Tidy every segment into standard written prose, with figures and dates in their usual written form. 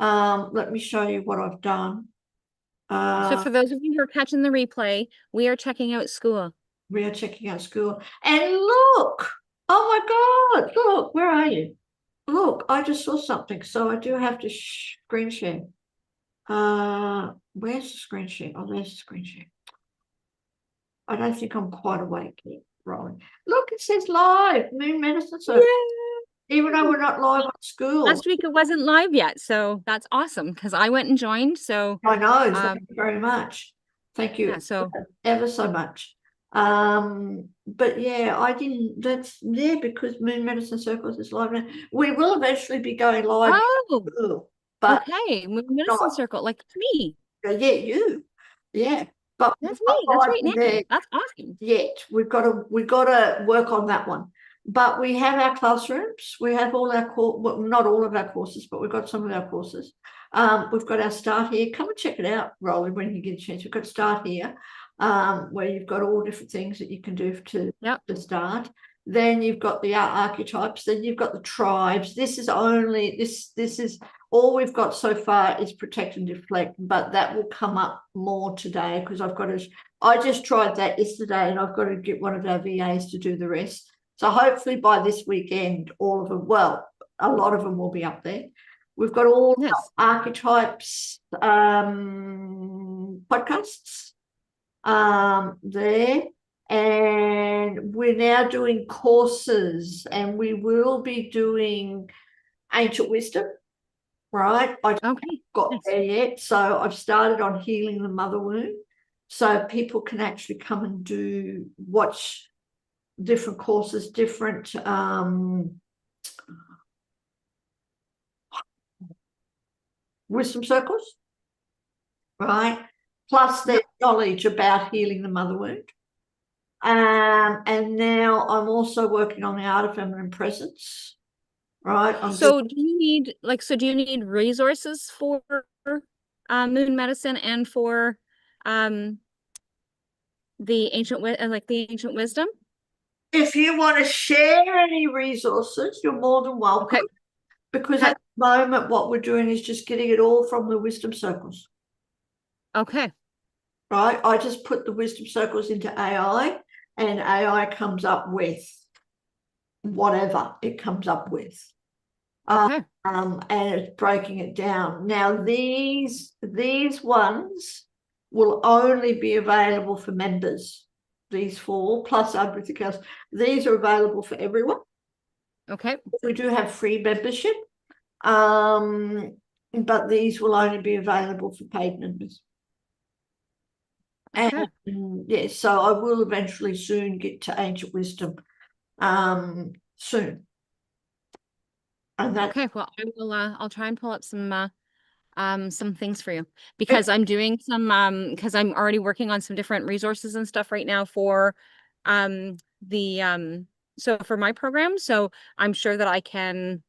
Let me show you what I've done. So for those of you who are catching the replay, we are checking out school. We are checking out school. And look, oh my God, look, where are you? Look, I just saw something. So I do have to screen share. Where's the screen share? Oh, there's the screen share. I don't think I'm quite awake yet, Rolling. Look, it says live, Moon Medicine Circle. Even though we're not live on school. Last week it wasn't live yet, so that's awesome because I went and joined. So I know, thank you very much. Thank yeah, you so ever so much. But yeah, I didn't, that's yeah, because Moon Medicine Circles is live now. We will eventually be going live, oh, but okay, medicine not circle, like me. yeah, you. Yeah. But we're That's not me. That's live right now. there That's awesome. yet. We've got to work on that one. But we have our classrooms. We have all our well, not all of our courses, but we've got some of our courses. We've got our start here. Come and check it out, Rolly, when you get a chance. We've got start here, where you've got all different things that you can do to start. Then you've got the archetypes. Then you've got the tribes. This is all we've got so far is protect and deflect, but that will come up more today because I just tried that yesterday and I've got to get one of our VAs to do the rest. So hopefully by this weekend, all of them, well, a lot of them will be up there. We've got all archetypes podcasts there. And we're now doing courses and we will be doing ancient wisdom. Right. I haven't got there yet. So I've started on healing the mother wound. So people can actually come and watch different courses, different wisdom circles, right? Plus their knowledge about healing the mother wound. And now I'm also working on the art of feminine presence. Right. So do you need resources for moon medicine and for the ancient wisdom? If you want to share any resources, you're more than welcome. Okay. Because at the moment, what we're doing is just getting it all from the wisdom circles. Okay. Right. I just put the wisdom circles into AI and AI comes up with whatever it comes up with. Okay. And it's breaking it down. Now, these ones will only be available for members. These 4 plus everything else. These are available for everyone. Okay. We do have free membership. But these will only be available for paid members. Okay. And yes, so I will eventually soon get to ancient wisdom. Soon. And okay, well, I'll try and pull up some things for you because I'm doing some because I'm already working on some different resources and stuff right now for so for my program. So I'm sure that I can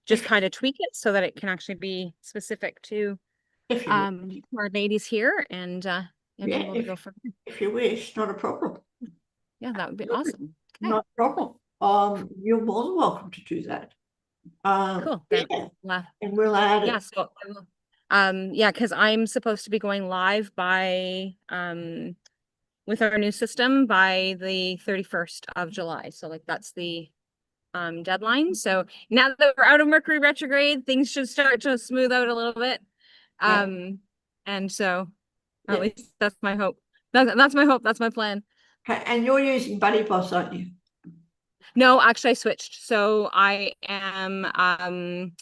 just kind of tweak it so that it can actually be specific to our ladies here and be able to go from there. If you wish, not a problem. Yeah, that would be awesome. Okay. Not a problem. You're more than welcome to do that. Cool. Then, and we'll add it. So yeah, because I'm supposed to be going live by with our new system by the 31st of July. So like that's the deadline. So now that we're out of Mercury retrograde, things should start to smooth out a little bit. And so at least that's my hope. That's my hope. That's my plan. Okay, and you're using Buddy Boss, aren't you? No, actually I switched. So I am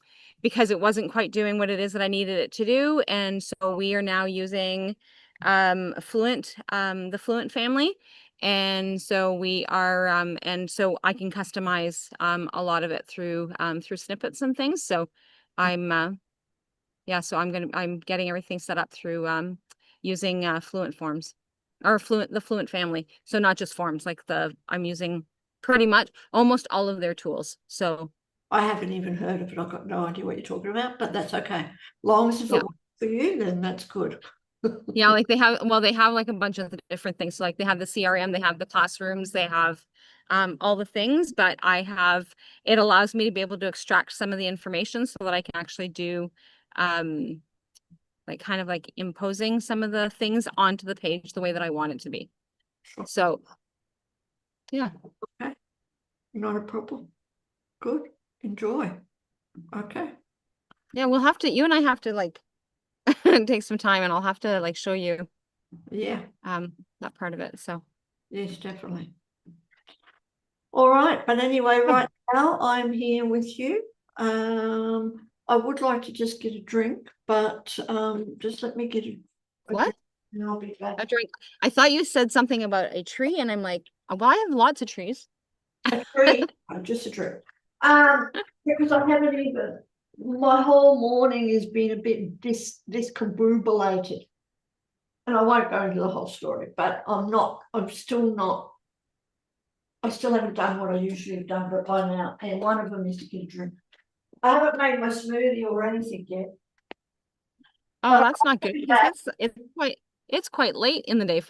because it wasn't quite doing what it is that I needed it to do. And so we are now using Fluent, the Fluent family. And so we are and so I can customize a lot of it through snippets and things. So I'm yeah, so I'm getting everything set up through using Fluent forms or the Fluent family. So not just forms, like I'm using pretty much almost all of their tools. So I haven't even heard of it. I've got no idea what you're talking about, but that's okay. Long as it works for you, then that's good. Yeah, like they have like a bunch of different things. So like they have the CRM, they have the classrooms, they have all the things, but it allows me to be able to extract some of the information so that I can actually do, like kind of like imposing some of the things onto the page the way that I want it to be. So, yeah. Okay. Not a problem. Good. Enjoy. Okay. Yeah, you and I have to like take some time, and I'll have to like show you Yeah. that part of it. So Yes, definitely. All right. But anyway, right now I'm here with you. I would like to just get a drink, but just let me get a what? drink and I'll be back. A drink. I thought you said something about a tree, and I'm like, well, I have lots of trees. A drink. Just a drink. Because I haven't even, my whole morning has been a bit discombobulated. And I won't go into the whole story, but I still haven't done what I usually have done, but by now, and one of them is to get a drink. I haven't made my smoothie or anything yet. Oh, that's not good because it's quite late in the day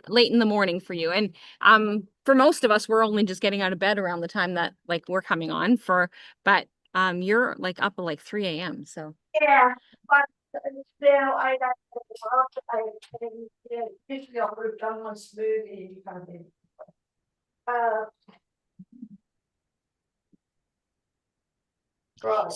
late in the morning for you. And for most of us, we're only just getting out of bed around the time that like we're coming on but you're like up at like 3 a.m. So Yeah, but now I don't yeah, usually I would have done my smoothie and kind of right.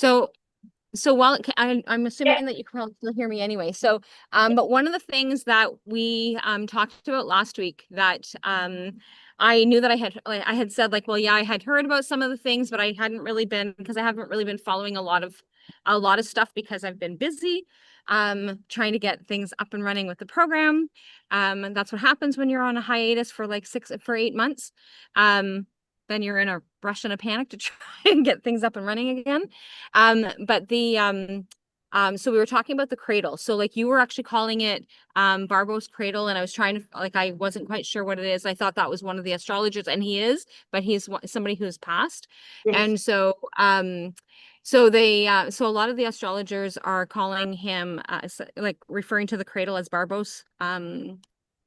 So while I'm assuming that you can probably still hear me anyway. So, but one of the things that we talked about last week that I knew that I had said like, well, yeah, I had heard about some of the things, but I hadn't really been because I haven't really been following a lot of stuff because I've been busy trying to get things up and running with the program. And that's what happens when you're on a hiatus for like 8 months. Then you're in a rush and a panic to try and get things up and running again. But so we were talking about the cradle. So like you were actually calling it Barbo's cradle, and I was trying to like I wasn't quite sure what it is. I thought that was one of the astrologers, and he is, but he's somebody who has passed. Yes. And so so a lot of the astrologers are calling him like referring to the cradle as Barbo's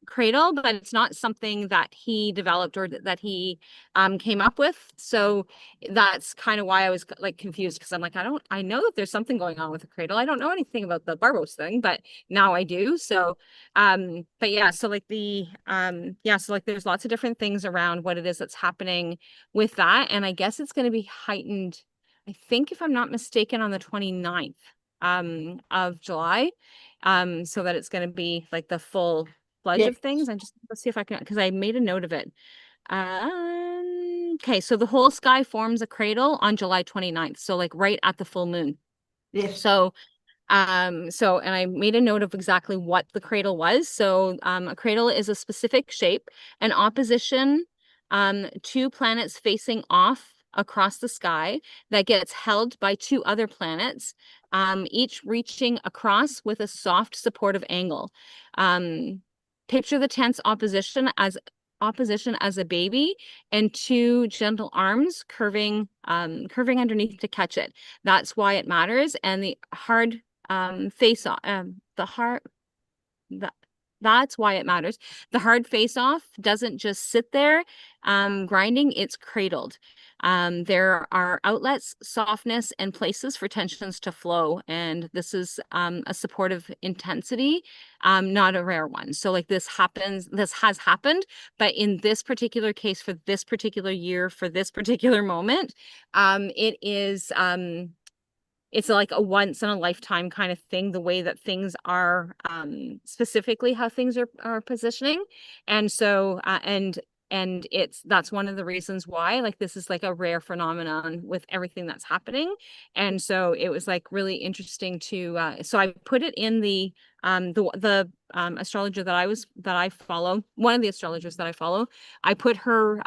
cradle, but it's not something that he developed or that he came up with. So that's kind of why I was like confused, because I'm like, I know that there's something going on with the cradle. I don't know anything about the Barbos thing, but now I do. So but yeah, so like so like there's lots of different things around what it is that's happening with that. And I guess it's going to be heightened, I think, if I'm not mistaken, on the 29th of July. So that it's going to be like the full fledge of things. Let's see if I can, because I made a note of it. Okay, so the whole sky forms a cradle on July 29th. So like right at the full moon. Yes. So and I made a note of exactly what the cradle was. So a cradle is a specific shape, an opposition two planets facing off across the sky that gets held by two other planets, each reaching across with a soft supportive angle. Picture the tense opposition as a baby and two gentle arms curving underneath to catch it. That's why it matters. And the hard face off that's why it matters. The hard face off doesn't just sit there grinding, it's cradled. There are outlets, softness, and places for tensions to flow. And this is a supportive intensity, not a rare one. So like this has happened, but in this particular case, for this particular year, for this particular moment, it is it's like a once in a lifetime kind of thing, the way that things are, specifically how things are positioning. And so and that's one of the reasons why like this is like a rare phenomenon with everything that's happening. And so it was like really interesting to so I put it in the astrologer that I follow, one of the astrologers that I follow. I put her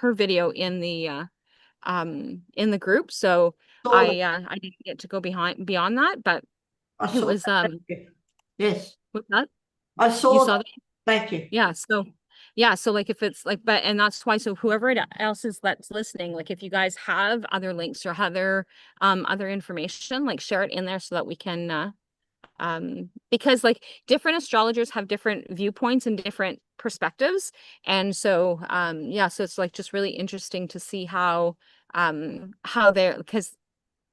video in the group. So I didn't get to go beyond that, but it was yes. what's that? I You saw saw that. Thank you. So like if it's like, but and that's why, so whoever else is that's listening, like if you guys have other links or other information, like share it in there so that we can because like different astrologers have different viewpoints and different perspectives. And so, yeah, so it's like just really interesting to see how they're, because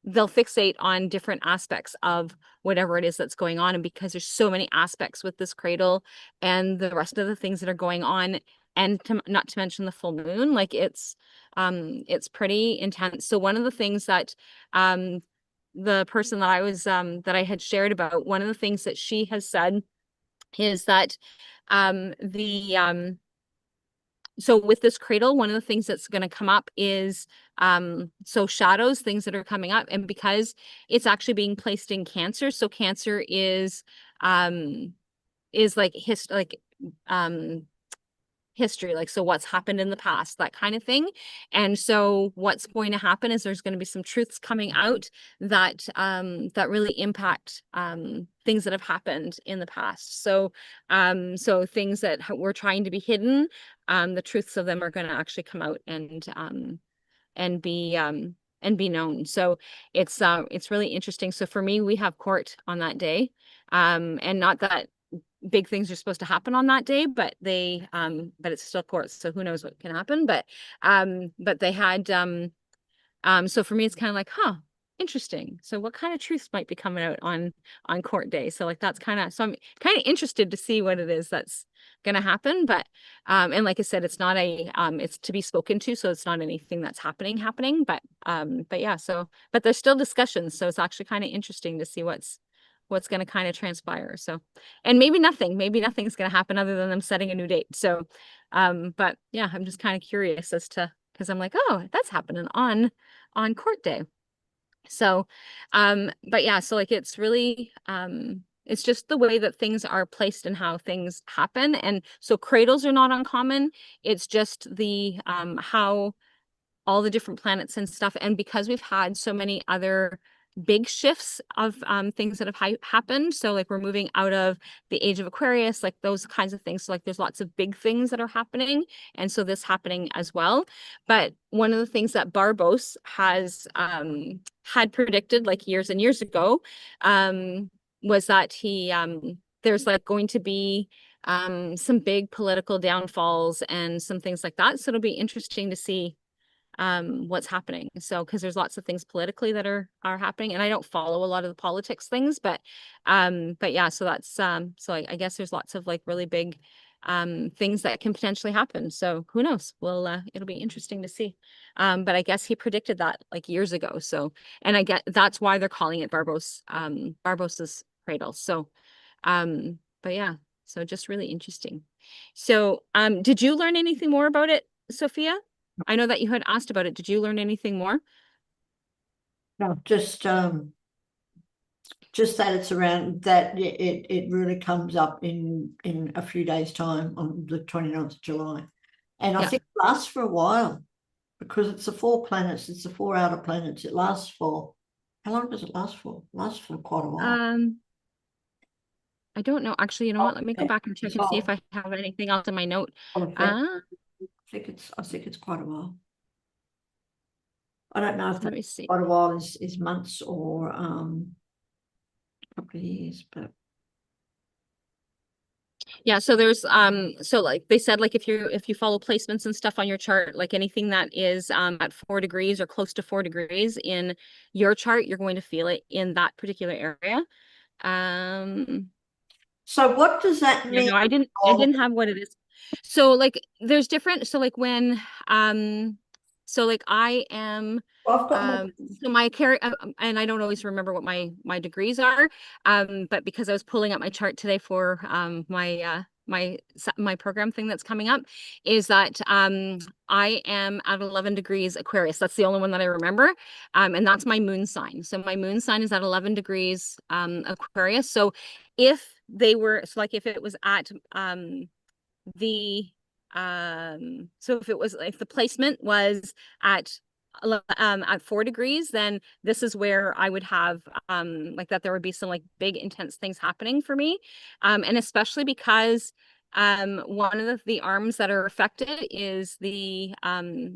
they'll fixate on different aspects of whatever it is that's going on. And because there's so many aspects with this cradle and the rest of the things that are going on, and not to mention the full moon, like it's pretty intense. So one of the things that the person that that I had shared about, one of the things that she has said is that the so with this cradle, one of the things that's going to come up is so shadows, things that are coming up, and because it's actually being placed in Cancer, so Cancer is like um history, like so what's happened in the past, that kind of thing. And so what's going to happen is there's going to be some truths coming out that that really impact things that have happened in the past. So so things that were trying to be hidden, the truths of them are going to actually come out and be known. So it's really interesting. So for me, we have court on that day, and not that big things are supposed to happen on that day, but but it's still court, so who knows what can happen. But they had so for me it's kind of like, huh, interesting. So what kind of truths might be coming out on court day? So like that's kind of, so I'm kind of interested to see what it is that's gonna happen. But and like I said, it's not a it's to be spoken to, so it's not anything that's happening. But yeah, so but there's still discussions, so it's actually kind of interesting to see what's going to kind of transpire. So, and maybe nothing's going to happen other than them setting a new date. So, but yeah, I'm just kind of curious as to, because I'm like, oh, that's happening on court day. So, but yeah, so like it's really it's just the way that things are placed and how things happen. And so cradles are not uncommon. It's just the how all the different planets and stuff. And because we've had so many other big shifts of things that have happened, so like we're moving out of the age of Aquarius, like those kinds of things. So like there's lots of big things that are happening, and so this happening as well. But one of the things that Barbos has had predicted like years and years ago was that there's like going to be some big political downfalls and some things like that. So it'll be interesting to see what's happening. So because there's lots of things politically that are happening, and I don't follow a lot of the politics things, but yeah, so that's so I guess there's lots of like really big things that can potentially happen. So who knows? Well, it'll be interesting to see. But I guess he predicted that like years ago. So, and I get that's why they're calling it Barbos's cradle. So but yeah, so just really interesting. So did you learn anything more about it, Sophia? I know that you had asked about it. Did you learn anything more? No, just that it's around that it really comes up in a few days' time on the 29th of July. And I Yeah. think it lasts for a while because it's the 4 planets, it's the 4 outer planets. It lasts for, how long does it last for? It lasts for quite a while. I don't know. Actually, you know what? Let me go back and check and see if Oh, I have anything else in my note. I think it's quite a while. I don't know if Let that me see. quite a while is months or a couple of years, but Yeah, so there's so like they said, like if you follow placements and stuff on your chart, like anything that is at 4 degrees or close to 4 degrees in your chart, you're going to feel it in that particular area. so what does that Yeah, mean? no, I didn't have what it is. So like there's different, so like when so like I am I've got my so my and I don't always remember what my degrees are, but because I was pulling up my chart today for my program thing that's coming up, is that I am at 11 degrees Aquarius. That's the only one that I remember, and that's my moon sign. So my moon sign is at 11 degrees Aquarius. So if they were, so like if it was at the so if the placement was at 4 degrees, then this is where I would have like that there would be some like big intense things happening for me, and especially because one of the arms that are affected is the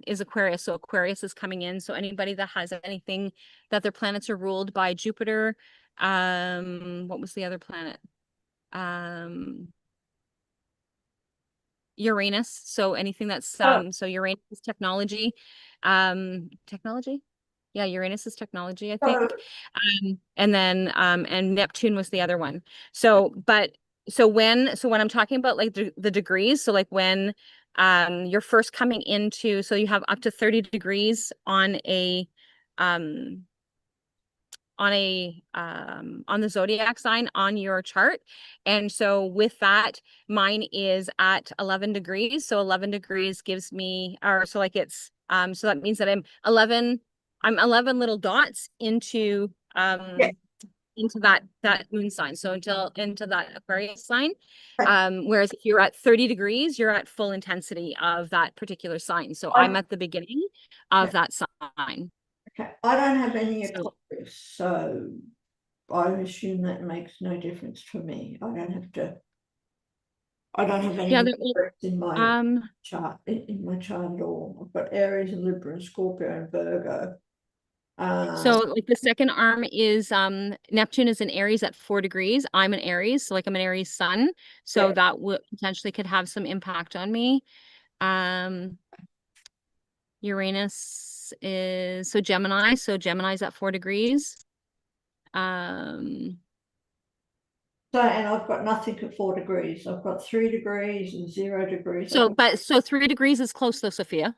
is Aquarius. So Aquarius is coming in, so anybody that has anything that their planets are ruled by Jupiter, What was the other planet? Uranus. So anything that's so Uranus is technology. Technology? Yeah, Uranus is technology, I think. And then and Neptune was the other one. So when I'm talking about like the degrees, so like when you're first coming into, so you have up to 30 degrees um on the zodiac sign on your chart. And so with that, mine is at 11 degrees. So 11 degrees gives me, or so like it's so that means that I'm 11 little dots into Yeah. that moon sign. So into that Aquarius sign. Whereas if you're at 30 degrees, you're at full intensity of that particular sign. So I'm at the beginning of that sign. Okay. I don't have any So Aquarius, so I assume that makes no difference for me. I don't have any yeah, Aquarius in my um chart in my chart at all. I've got Aries and Libra and Scorpio and Virgo. So like the second arm is Neptune is in Aries at 4 degrees. I'm an Aries, so like I'm an Aries sun. So Yeah. that would potentially could have some impact on me. Um Uranus is so Gemini, so Gemini's at 4 degrees. Um So, and I've got nothing at 4 degrees. I've got 3 degrees and 0 degrees. so 3 degrees is close though, Sophia.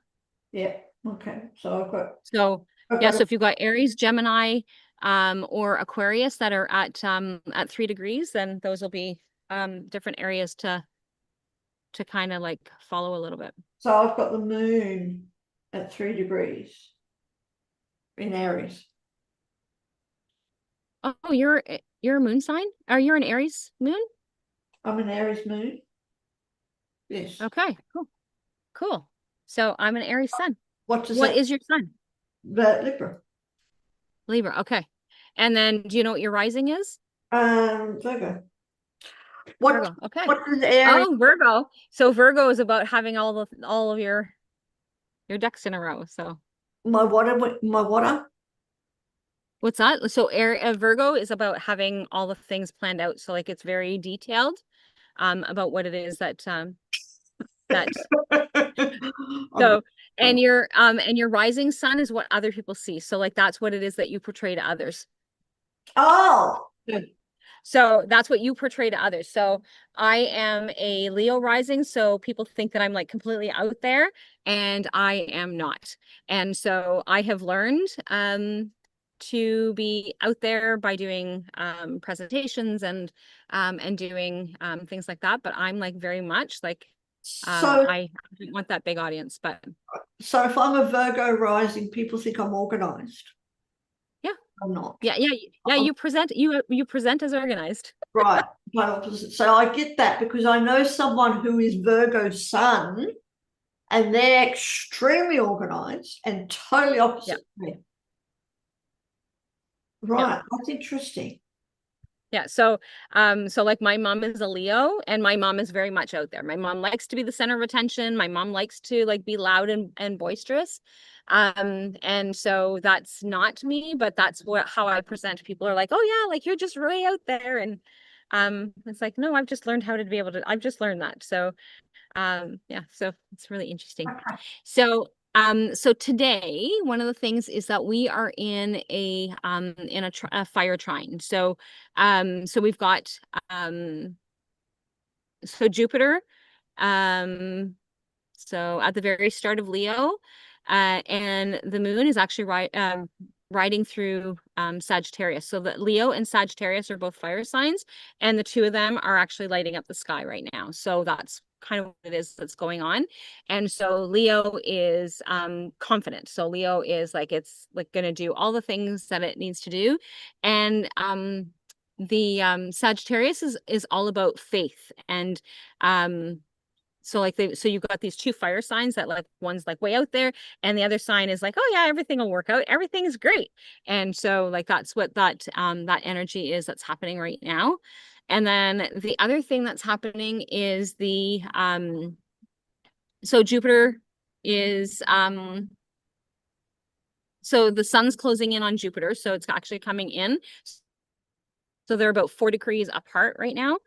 Yeah. Okay. So So I've yeah, got so if you've got Aries, Gemini, or Aquarius that are at 3 degrees, then those will be different areas to kind of like follow a little bit. so I've got the moon at 3 degrees in Aries. Oh, you're a moon sign? Are you an Aries moon? I'm an Aries moon. Yes. Okay, cool. Cool. So I'm an Aries sun. What does What that? is your sun? The Libra. Libra. Okay. And then do you know what your rising is? Virgo. What Virgo. Okay. what does Aries? Oh, Virgo. So Virgo is about having all of your ducks in a row. So My water? what's that? So air Virgo is about having all the things planned out. So like it's very detailed about what it is that I've got, so and your rising sun is what other people see. So like that's what it is that you portray to others. oh, So that's what you portray to others. So I am a Leo rising, so people think that I'm like completely out there, and I am not. And so I have learned to be out there by doing presentations and doing things like that. But I'm like very much like so I don't want that big audience, but so if I'm a Virgo rising, people think I'm organized. yeah. I'm not. Yeah, I'm you present as organized. right. My opposite. So I get that because I know someone who is Virgo sun and they're extremely organized and totally Yeah. opposite me. Yeah. Right. That's interesting. Yeah, so like my mom is a Leo and my mom is very much out there. My mom likes to be the center of attention. My mom likes to like be loud and boisterous. And so that's not me, but that's how I present. People are like, "Oh yeah, like you're just really out there." And it's like, "No, I've just learned how to be able to I've just learned that." So yeah, so it's really interesting. Okay. So today one of the things is that we are in a fire trine. So we've got so Jupiter um so at the very start of Leo, and the moon is actually riding through Sagittarius. So that Leo and Sagittarius are both fire signs, and the two of them are actually lighting up the sky right now. So that's kind of what it is that's going on. And so Leo is confident. So Leo is like it's like going to do all the things that it needs to do, and the Sagittarius is all about faith and so like so you've got these two fire signs that like one's like way out there and the other sign is like, oh yeah, everything will work out, everything is great. And so like that's what that energy is that's happening right now. And then the other thing that's happening is the so Jupiter is so the sun's closing in on Jupiter, so it's actually coming in. So they're about 4 degrees apart right now.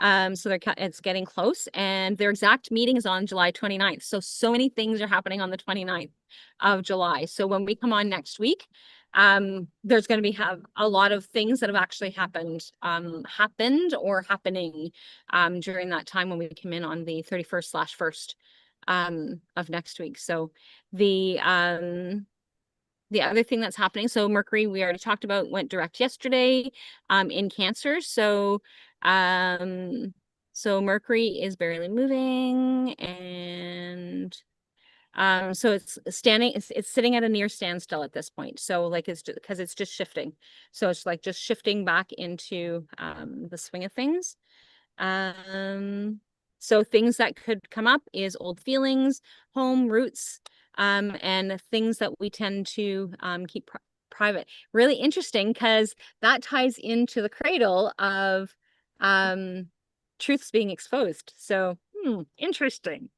So it's getting close, and their exact meeting is on July 29th. So many things are happening on the 29th of July. So when we come on next week, there's going to have a lot of things that have actually happened or happening during that time when we come in on the 31st/1st of next week. So the other thing that's happening, so Mercury, we already talked about, went direct yesterday in Cancer. So Mercury is barely moving, and so it's sitting at a near standstill at this point. So like it's because it's just shifting. So it's like just shifting back into the swing of things. So things that could come up is old feelings, home, roots, and things that we tend to keep private. Really interesting, because that ties into the cradle of truths being exposed. So interesting.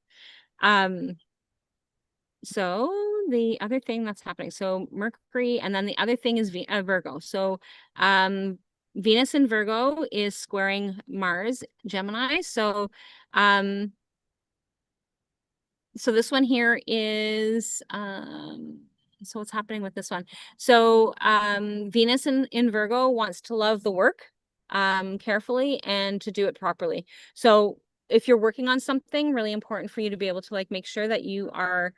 So the other thing that's happening, so Mercury, and then the other thing is Virgo. So Venus in Virgo is squaring Mars, Gemini. So this one here is so what's happening with this one? So Venus in Virgo wants to love the work carefully and to do it properly. So if you're working on something, really important for you to be able to like make sure that you are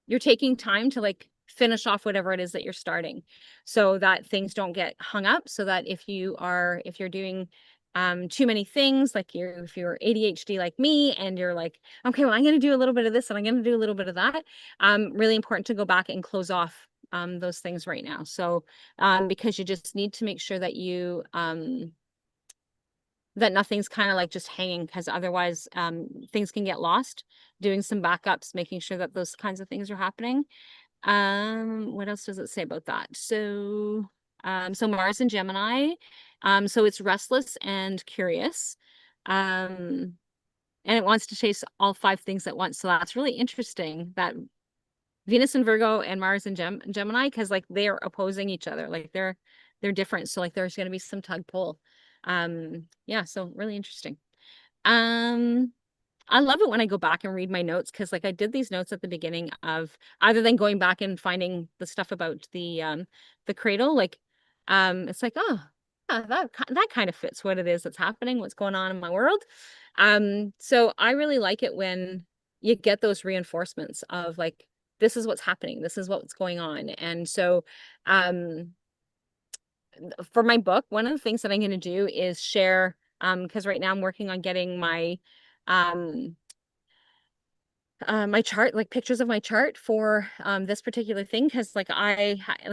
you're taking time to like finish off whatever it is that you're starting, so that things don't get hung up, so that if you're doing too many things, like if you're ADHD like me, and you're like, okay, well, I'm going to do a little bit of this and I'm going to do a little bit of that, really important to go back and close off those things right now. So because you just need to make sure that you that nothing's kind of like just hanging, because otherwise things can get lost. Doing some backups, making sure that those kinds of things are happening. What else does it say about that? So so Mars and Gemini, so it's restless and curious, and it wants to chase all 5 things at once. So that's really interesting, that Venus and Virgo and Mars and Gemini, because like they are opposing each other, like they're different. So like there's going to be some tug pull. Yeah, so really interesting. I love it when I go back and read my notes, because like I did these notes at the beginning of, other than going back and finding the stuff about the cradle, like it's like, oh yeah, that kind of fits what it is that's happening, what's going on in my world. So I really like it when you get those reinforcements of like, this is what's happening, this is what's going on. And so for my book, one of the things that I'm going to do is share, because right now I'm working on getting my my chart, like pictures of my chart for this particular thing, because like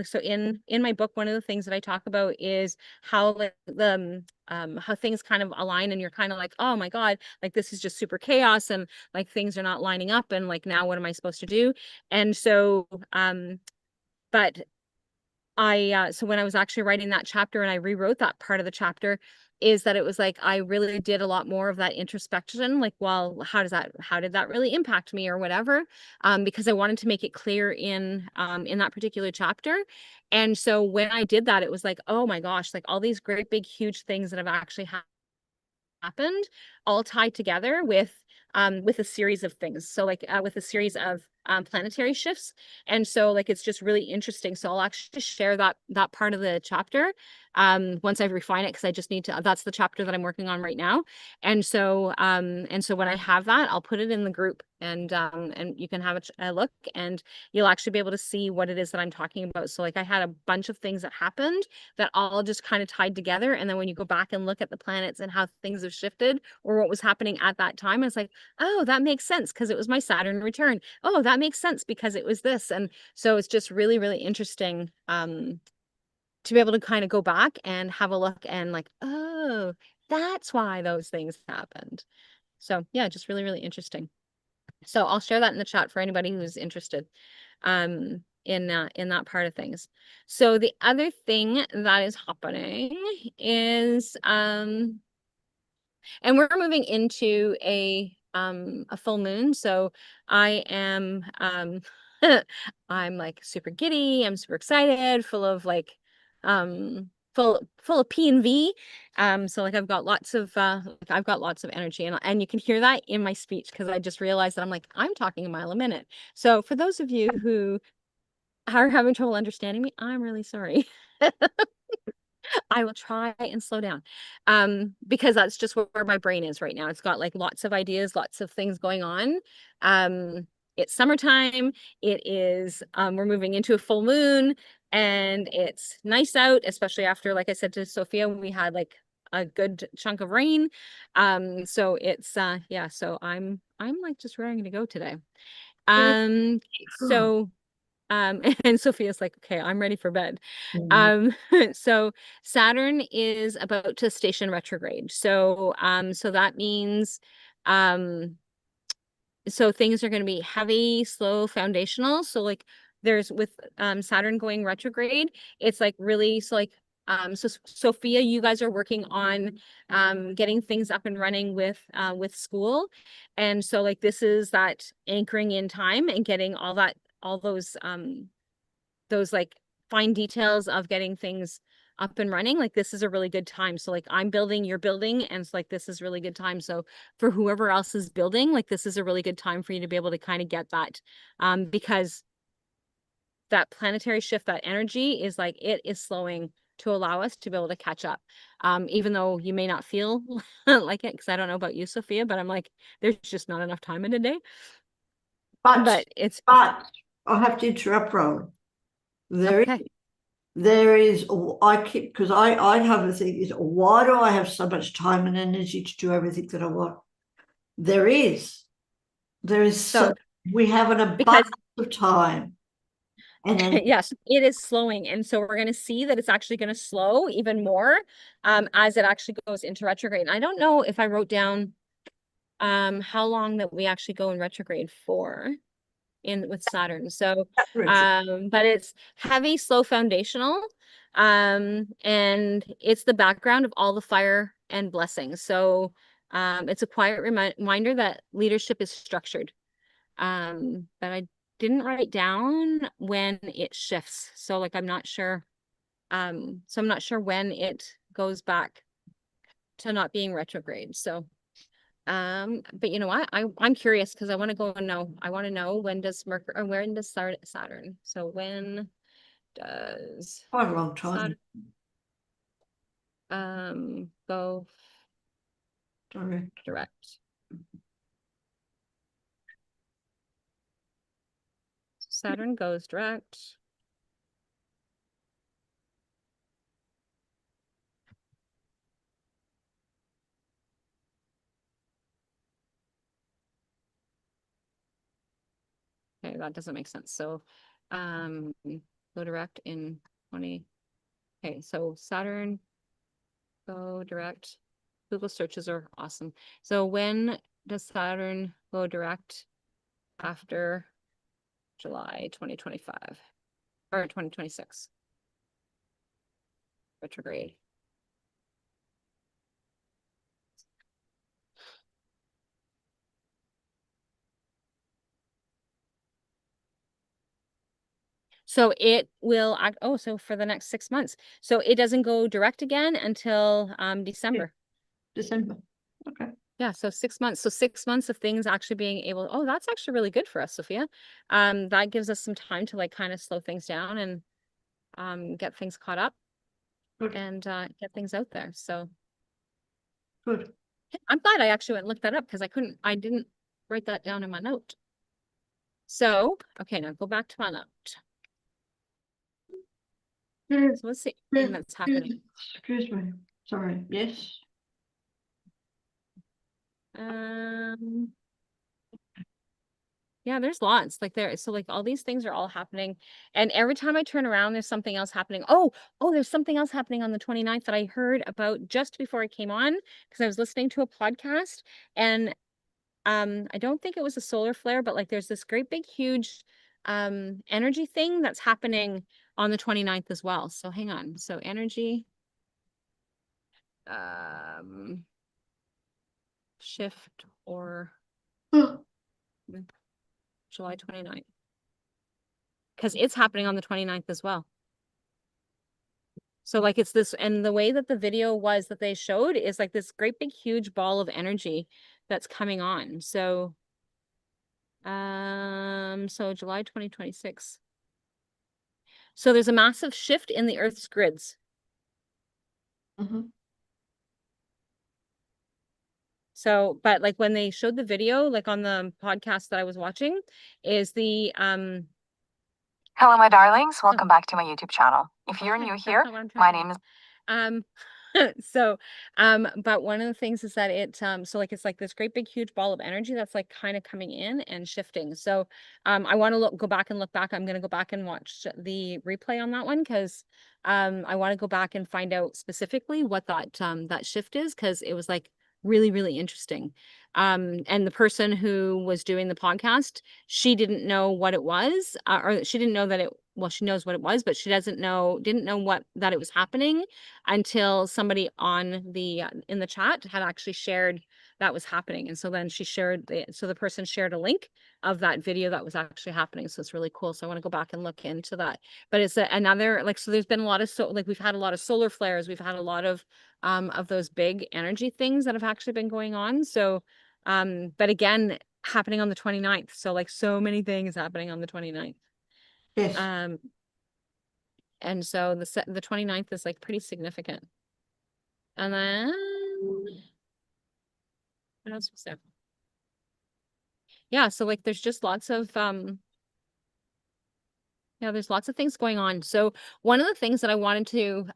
so in my book, one of the things that I talk about is how like the how things kind of align, and you're kind of like, oh my God, like this is just super chaos, and like things are not lining up, and like now what am I supposed to do? And so but so when I was actually writing that chapter and I rewrote that part of the chapter, is that it was like I really did a lot more of that introspection, like, well, how did that really impact me or whatever, because I wanted to make it clear in that particular chapter. And so when I did that, it was like, oh my gosh, like all these great big huge things that have actually happened, all tied together with a series of things. So like with a series of planetary shifts. And so like it's just really interesting. So I'll actually share that part of the chapter once I refine it, because I just need to, that's the chapter that I'm working on right now. And so when I have that, I'll put it in the group, and you can have a look, and you'll actually be able to see what it is that I'm talking about. So like I had a bunch of things that happened that all just kind of tied together. And then when you go back and look at the planets and how things have shifted, or what was happening at that time, it's like, oh, that makes sense because it was my Saturn return. Oh, that makes sense because it was this. And so it's just really, really interesting to be able to kind of go back and have a look, and like, oh, that's why those things happened. So yeah, just really, really interesting. So I'll share that in the chat for anybody who's interested in that part of things. So the other thing that is happening is and we're moving into a full moon. So I am I'm like super giddy, I'm super excited, full of like full of P and V. So like I've got lots of energy, and you can hear that in my speech because I just realized that I'm talking a mile a minute. So for those of you who are having trouble understanding me, I'm really sorry. I will try and slow down. Because that's just where my brain is right now. It's got like lots of ideas, lots of things going on. It's summertime. It is, we're moving into a full moon, and it's nice out, especially after, like I said to Sophia, we had like a good chunk of rain. So it's yeah, so I'm like just raring to go today. So and Sophia's like, okay, I'm ready for bed. So Saturn is about to station retrograde. So that means, so things are going to be heavy, slow, foundational. So like there's with Saturn going retrograde, it's like really, so like, so Sophia, you guys are working on getting things up and running with school. And so like this is that anchoring in time and getting all those like fine details of getting things up and running. Like this is a really good time. So like I'm building, you're building, and it's like this is really good time. So for whoever else is building, like this is a really good time for you to be able to kind of get that, because that planetary shift, that energy is like it is slowing to allow us to be able to catch up. Even though you may not feel like it, because I don't know about you, Sophia, but I'm like, there's just not enough time in a day. But But it's I have to interrupt, Roland. There okay. there is, I keep, because I have a thing is, why do I have so much time and energy to do everything that I want? There is So we have an because abundance of time. And then yes, it is slowing. And so we're going to see that it's actually going to slow even more as it actually goes into retrograde. And I don't know if I wrote down how long that we actually go in retrograde for in with Saturn. So but it's heavy, slow, foundational. And it's the background of all the fire and blessings. So it's a quiet reminder that leadership is structured. But I didn't write down when it shifts. So like I'm not sure. So I'm not sure when it goes back to not being retrograde. So but you know what? I'm curious because I want to go and know. I want to know when does Mercury or when does Saturn? So when does quite a long Saturn time. go Direct. direct? Saturn goes direct. Okay, that doesn't make sense. So go direct in 20. Okay, so Saturn go direct. Google searches are awesome. So when does Saturn go direct after July 2025 or 2026 retrograde? So it will act, oh, so for the next 6 months. So it doesn't go direct again until December. December. Okay. Yeah, so 6 months. So 6 months of things actually being able, oh, that's actually really good for us, Sophia. That gives us some time to like kind of slow things down and get things caught up Good. and get things out there. So Good. I'm glad I actually went and looked that up because I didn't write that down in my note. So, okay, now go back to my note. So let's see that's happening. Excuse me. Sorry. Yes. Yeah, there's lots like there. So like all these things are all happening. And every time I turn around, there's something else happening. Oh, there's something else happening on the 29th that I heard about just before I came on because I was listening to a podcast and I don't think it was a solar flare, but like there's this great big huge energy thing that's happening on the 29th as well. So hang on. So energy shift or July 29th. Because it's happening on the 29th as well. So like it's this, and the way that the video was that they showed is like this great big huge ball of energy that's coming on. So so July 2026. So there's a massive shift in the Earth's grids. Mhm. So, but like when they showed the video, like on the podcast that I was watching, is the Hello, my darlings. oh, Welcome back to my YouTube channel. If you're okay, new that's here, not what I'm my talking name is um so but one of the things is that it so like it's like this great big huge ball of energy that's like kind of coming in and shifting. So I want to go back and look back. I'm going to go back and watch the replay on that one because I want to go back and find out specifically what that shift is, because it was like really interesting. And the person who was doing the podcast, she didn't know what it was, or she didn't know that it, well, she knows what it was, but she didn't know what that it was happening until somebody on the in the chat had actually shared that was happening. And so then she shared so the person shared a link of that video that was actually happening. So it's really cool. So I want to go back and look into that. But it's another, like, so there's been a lot of, so like we've had a lot of solar flares, we've had a lot of those big energy things that have actually been going on. So but again, happening on the 29th. So like so many things happening on the 29th. Yes. Um, and so the 29th is like pretty significant. And then what else was there? Yeah, so like there's just lots of yeah, there's lots of things going on. So one of the things that I wanted to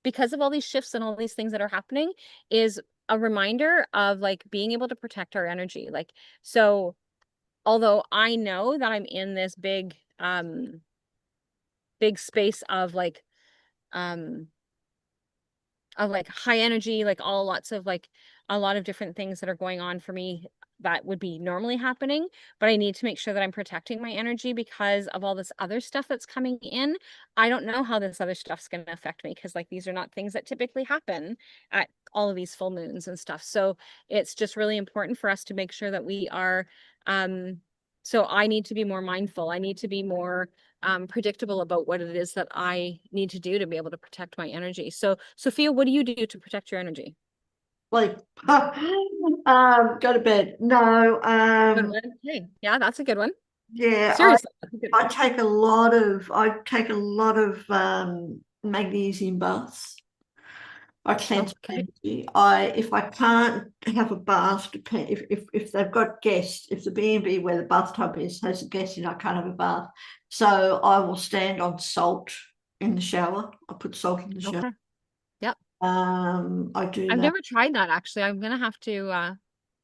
because of all these shifts and all these things that are happening is a reminder of like being able to protect our energy. Like, so although I know that I'm in this big space um of like high energy, like all lots of like a lot of different things that are going on for me that would be normally happening, but I need to make sure that I'm protecting my energy because of all this other stuff that's coming in. I don't know how this other stuff's going to affect me because like these are not things that typically happen at all of these full moons and stuff. So it's just really important for us to make sure that we are so I need to be more mindful. I need to be more predictable about what it is that I need to do to be able to protect my energy. So, Sophia, what do you do to protect your energy? Like, go to bed. No, Good one. Hey, yeah, that's a good one. yeah, Seriously, that's a good I one. take a lot of magnesium baths. I cleanse my Okay. energy. If I can't have a bath, if they've got guests, if the B&B where the bathtub is has a guest in, I can't have a bath. So I will stand on salt in the shower. I put salt in the shower. Okay. Yep. I do I've that. never tried that actually. I'm gonna have to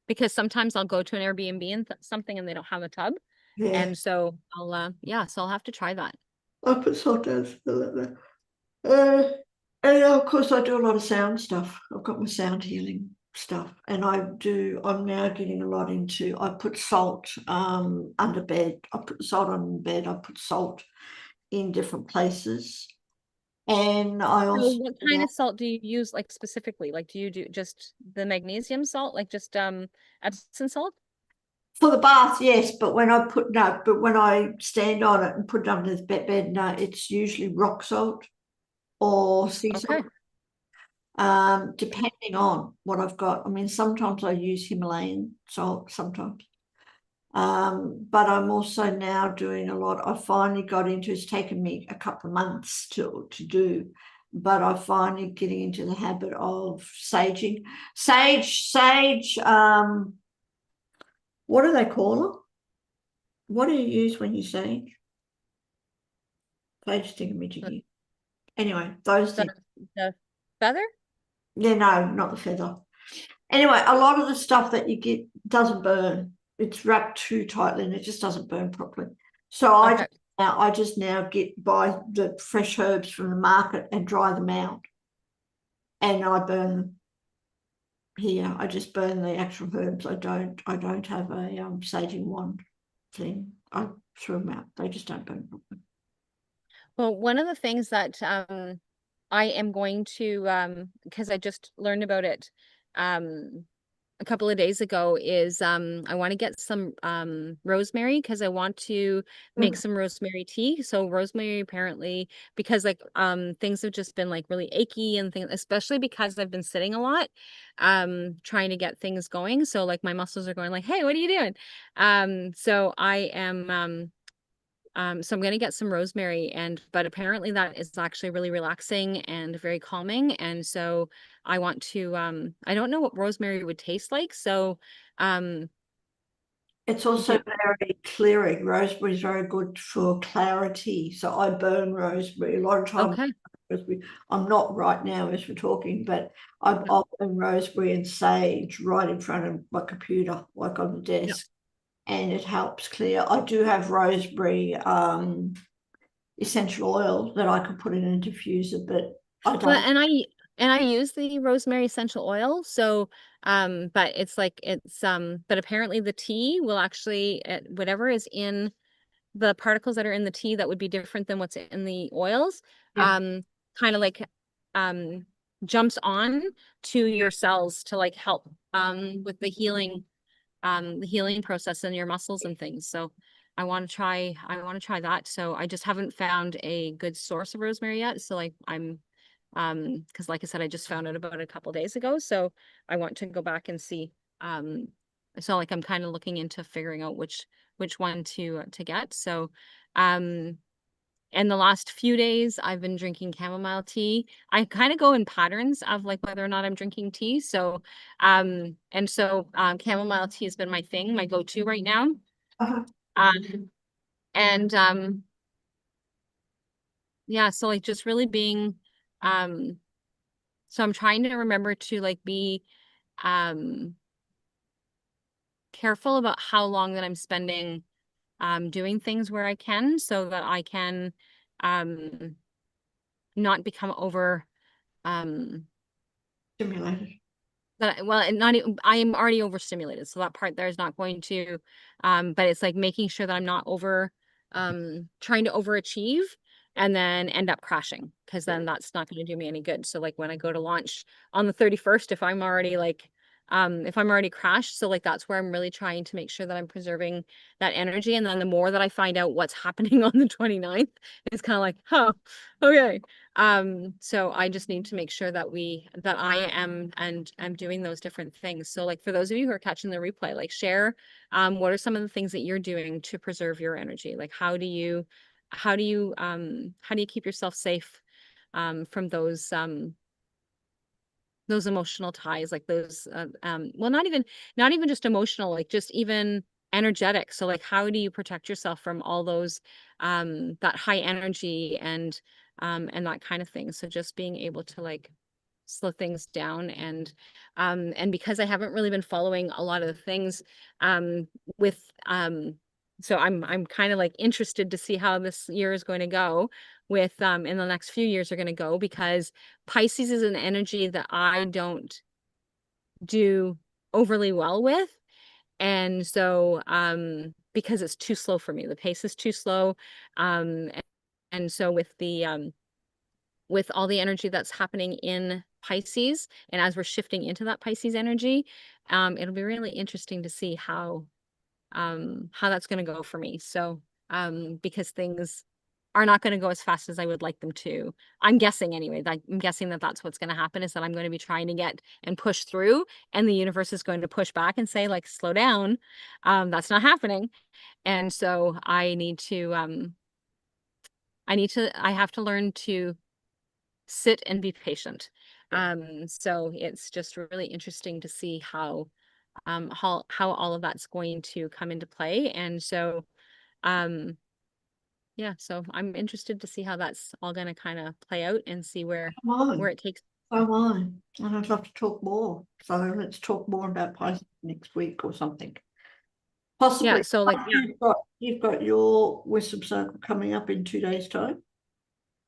because sometimes I'll go to an Airbnb and something and they don't have a tub. Yeah, And so I'll yeah, so I'll have to try that. I put salt down. Uh, and of course, I do a lot of sound stuff. I've got my sound healing stuff, and I'm now getting a lot into. I put salt under bed. I put salt on bed. I put salt in different places, and I So also what kind of salt do you use like specifically? Like do you do just the magnesium salt, like just Epsom salt? for the bath, yes. But when I put no, but when I stand on it and put it under the bed, no, it's usually rock salt or sea Okay. salt. Depending on what I've got. I mean, sometimes I use Himalayan salt, sometimes. But I'm also now doing a lot. I finally got into, it's taken me a couple of months to do, but I finally getting into the habit of saging. Sage, what do they call them? What do you use when you sage? Sage The, thingamajiggy. Anyway, those the things. the feather? Yeah, no, not the feather. Anyway, a lot of the stuff that you get doesn't burn. It's wrapped too tightly and it just doesn't burn properly. So Okay. I just now get buy the fresh herbs from the market and dry them out. And I burn them here. I just burn the actual herbs. I don't have a saging wand thing. I threw them out. They just don't burn properly. Well, one of the things that I am going to because I just learned about it a couple of days ago is I want to get some rosemary because I want to make some rosemary tea. So rosemary apparently, because like things have just been like really achy and things, especially because I've been sitting a lot trying to get things going. So like my muscles are going like, hey, what are you doing? So I am so I'm going to get some rosemary, but apparently that is actually really relaxing and very calming. And so I want to I don't know what rosemary would taste like. So um It's also do, very clearing. Rosemary is very good for clarity. So I burn rosemary a lot of time. okay. Rosemary. I'm not right now as we're talking, but Yeah. I'll burn rosemary and sage right in front of my computer, like on the Yeah. desk, and it helps clear. I do have rosemary essential oil that I could put in a diffuser, but I Well, don't. and I use the rosemary essential oil. So but it's like it's but apparently the tea will actually whatever is in the particles that are in the tea that would be different than what's in the oils, Yeah. kind of like um jumps on to your cells to like help with the healing process in your muscles and things. So I want to try that. So I just haven't found a good source of rosemary yet. So like I'm because like I said, I just found out about it a couple days ago. So I want to go back and see. So like I'm kind of looking into figuring out which one to get. So and the last few days I've been drinking chamomile tea. I kind of go in patterns of like whether or not I'm drinking tea. So and so chamomile tea has been my thing, my go-to right now. Uh-huh. And yeah, so like just really being um so I'm trying to remember to like be um careful about how long that I'm spending doing things where I can so that I can um not become over um Stimulated. that well and not I am already overstimulated, so that part there is not going to but it's like making sure that I'm not over trying to overachieve and then end up crashing, because then that's not going to do me any good. So like when I go to launch on the 31st, if I'm already crashed, so like that's where I'm really trying to make sure that I'm preserving that energy. And then the more that I find out what's happening on the 29th, it's kind of like, oh, okay. So I just need to make sure that I am and I'm doing those different things. So like for those of you who are catching the replay, like share what are some of the things that you're doing to preserve your energy? Like how do you keep yourself safe from those emotional ties, like those well not even just emotional, like just even energetic. So like how do you protect yourself from all those that high energy and that kind of thing. So just being able to like slow things down and because I haven't really been following a lot of the things with so I'm kind of like interested to see how this year is going to go with in the next few years are going to go, because Pisces is an energy that I don't do overly well with. And so because it's too slow for me, the pace is too slow. And so with all the energy that's happening in Pisces, and as we're shifting into that Pisces energy, it'll be really interesting to see how that's going to go for me. So because things are not going to go as fast as I would like them to. I'm guessing anyway. I'm guessing that that's what's going to happen, is that I'm going to be trying to get and push through, and the universe is going to push back and say like, slow down. That's not happening. And so I have to learn to sit and be patient. So it's just really interesting to see how all of that's going to come into play. And so um yeah, so I'm interested to see how that's all going to kind of play out and see Come on. where it takes. So on. And I'd love to talk more. So let's talk more about Pisces next week or something. Yeah, Possibly. so like yeah. You've got your wisdom circle coming up in 2 days' time.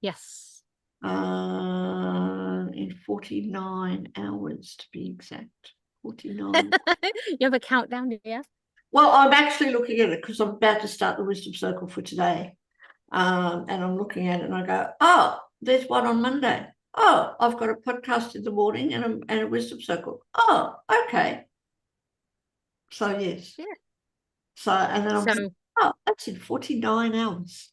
Yes. In 49 hours to be exact. 49. You have a countdown, yeah? Well, I'm actually looking at it because I'm about to start the wisdom circle for today. And I'm looking at it and I go, oh, there's one on Monday. Oh, I've got a podcast in the morning and a wisdom circle. Oh, okay. So yes. Yeah. So, and then I'm So thinking, oh, that's in 49 hours.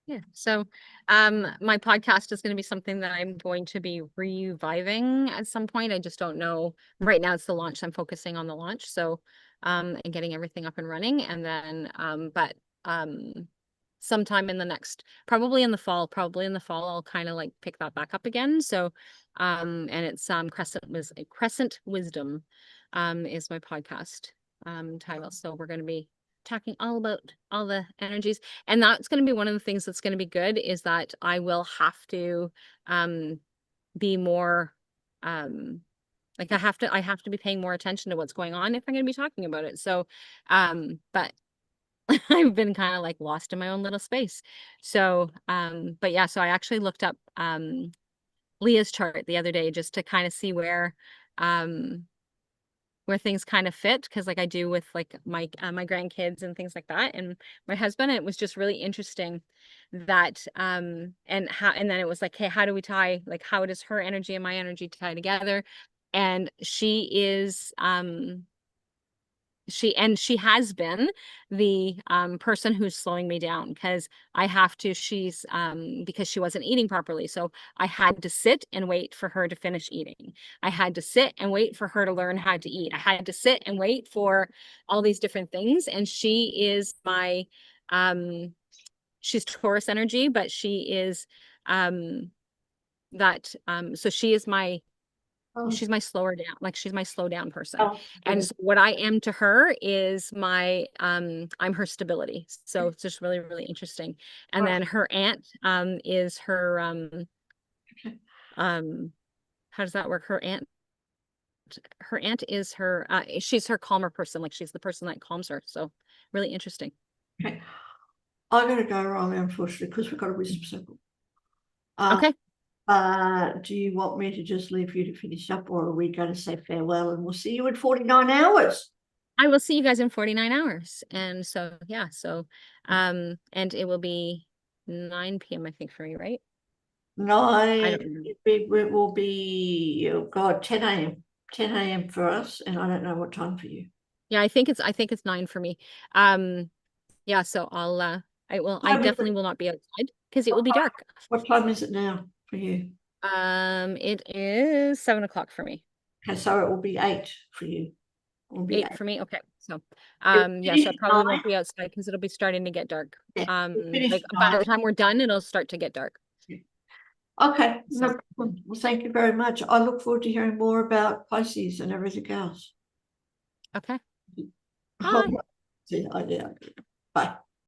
yeah, so my podcast is going to be something that I'm going to be reviving at some point. I just don't know. Right now it's the launch. I'm focusing on the launch. So and getting everything up and running. And then but sometime in the next, probably in the fall, I'll kind of like pick that back up again. So and it's Crescent Wisdom is my podcast title. So we're going to be talking all about all the energies, and that's going to be one of the things that's going to be good, is that I will have to be more like I have to be paying more attention to what's going on if I'm going to be talking about it. So but I've been kind of like lost in my own little space. So but yeah, so I actually looked up Leah's chart the other day just to kind of see where things kind of fit, because like I do with like my my grandkids and things like that, and my husband. And it was just really interesting that and then it was like, hey, how do we tie, like how does her energy and my energy tie together? And she is she has been the person who's slowing me down, because she's because she wasn't eating properly, so I had to sit and wait for her to finish eating. I had to sit and wait for her to learn how to eat. I had to sit and wait for all these different things. And she is my she's Taurus energy, but she is so she is my she's my slower down, like she's my slow down person. And so what I am to her is my I'm her stability. So it's just really, really interesting. And then her aunt is her how does that work? Her aunt is her she's her calmer person, like she's the person that calms her. So really interesting. Okay. I'm going to go wrong, unfortunately, because we've got a wisdom circle. Okay. Do you want me to just leave you to finish up, or are we going to say farewell and we'll see you in 49 hours? I will see you guys in 49 hours. And so, yeah, so, and it will be 9 p.m. I think for me, right? It will be, oh God, 10 a.m. 10 a.m. for us, and I don't know what time for you. Yeah, I think it's 9 for me. Yeah, so I definitely will not be outside because it will be dark. What time is it now for you? It is 7 o'clock for me. Okay, so it will be 8 for you. It will be 8 for me. Okay. So yeah, so I probably won't be outside because it'll be starting to get dark. Yeah, Like by the time we're done, it'll start to get dark. Okay, So. no problem. Well, thank you very much. I look forward to hearing more about Pisces and everything else. Okay. Bye. Yeah, bye.